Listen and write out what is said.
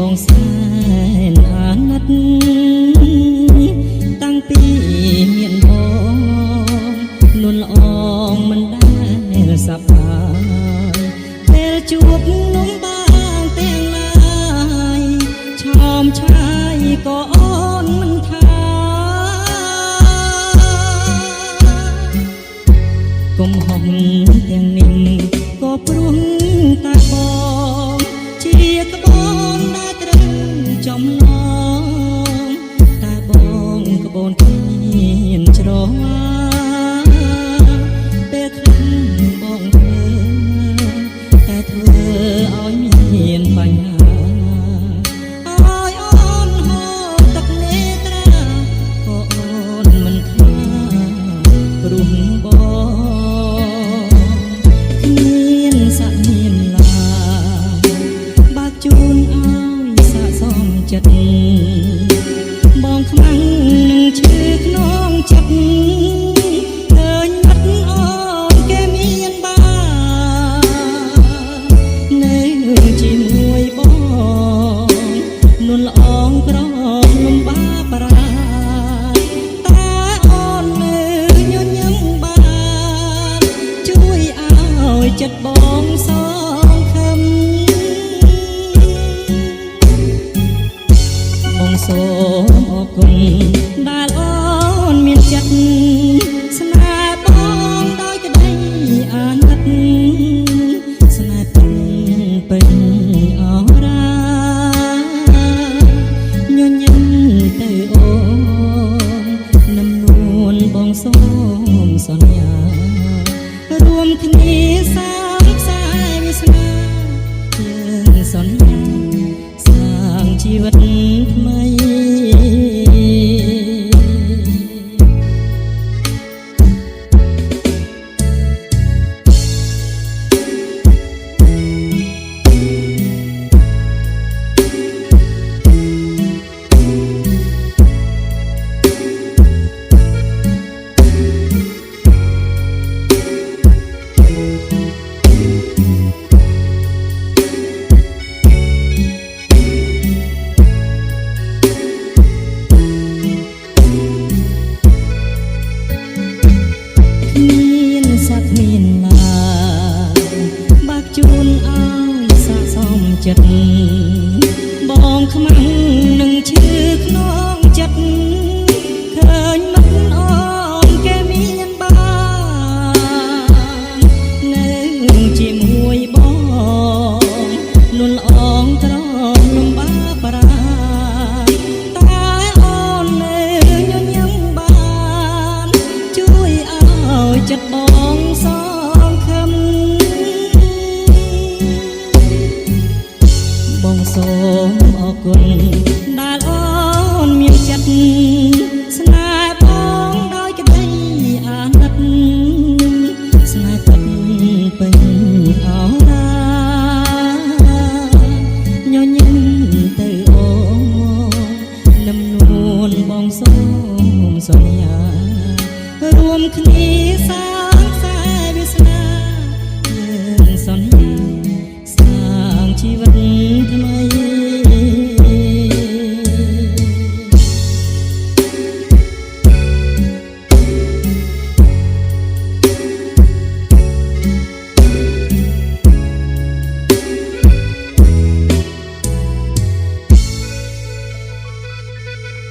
បងសែនអាណិតតាំងពីមានបងលួនល្អងមិនដែលសប្បាយពេលជួបនំបាងទាំងឡាយឆោមឆាយក៏អូនមិនថាកុំហុំទាំងនេះក៏ព្រោះតែបងជាក្បូនដែលត្រូវចំឡងតែបងក្បូនគ្មានច្រវាពេលខ្លះបងធ្វើតែធ្វើឲ្យមានបញ្ហាឲ្យអូនហូរទឹកនេត្រាក៏អូនមិនខ្លាចព្រោះបងគ្មានសក្មានឡាបើកជូនឲ្យស័ក្តិសមចិត្តបងខ្មាំងនឹងឈឺក្នុងចិត្តឃើញមាត់អូនគេមានបាននៅជាមួយបងនួនល្អងក្រលំបាប្រាតែអូននៅញញឹមបានជួយឲ្យចិត្តបងសងខឹមបងសូមអរគុណដែលអូនមានចិត្តស្នេហ៍បងដោយក្តីអាណិតស្នេហ៍ពេញពេញអរាញញឹមទៅអូននឹមនួនបងសូមសន្យារួមគ្នាសាងខ្សែវាសនាយើងសន្យាសាងជីវិតថ្មីជូនឲ្យស័ក្តិសមចិត្តបងខ្មាំងនឹងឈឺក្នុងចិត្តឃើញមិនអូនគេមានបាននៅជាមួយបងលួនល្អងក្រលំបាប្រាតែអូននៅញញឹមបានជួយឲ្យចិត្តបងសងខឹមបងសូមអរគុណដែលអូនមានចិត្ត